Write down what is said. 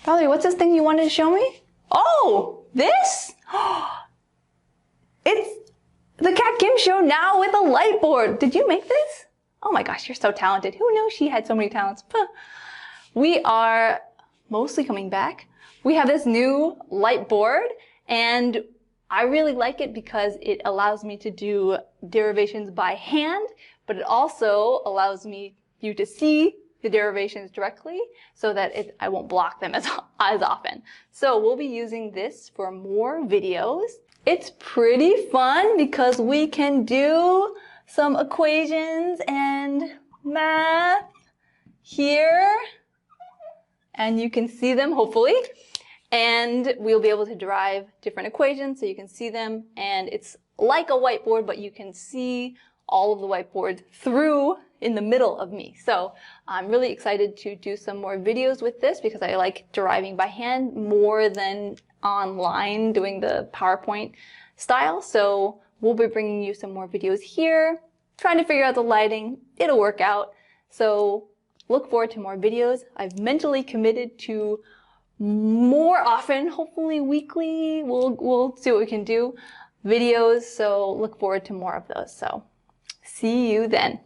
Valerie, what's this thing you wanted to show me? Oh, this? It's the Kat Kim show now with a light board. Did you make this? Oh my gosh, you're so talented. Who knew she had so many talents? We are mostly coming back. We have this new light board, and I really like it because it allows me to do derivations by hand, but it also allows you to see the derivations directly so that I won't block them as often. So we'll be using this for more videos. It's pretty fun because we can do some equations and math here, and you can see them hopefully, and we'll be able to derive different equations so you can see them, and it's like a whiteboard, but you can see all of the whiteboard through in the middle of me. So I'm really excited to do some more videos with this because I like deriving by hand more than online doing the PowerPoint style. So we'll be bringing you some more videos here, trying to figure out the lighting. It'll work out. So look forward to more videos. I've mentally committed to more often, hopefully weekly. We'll see what we can do. Videos. So look forward to more of those. So see you then.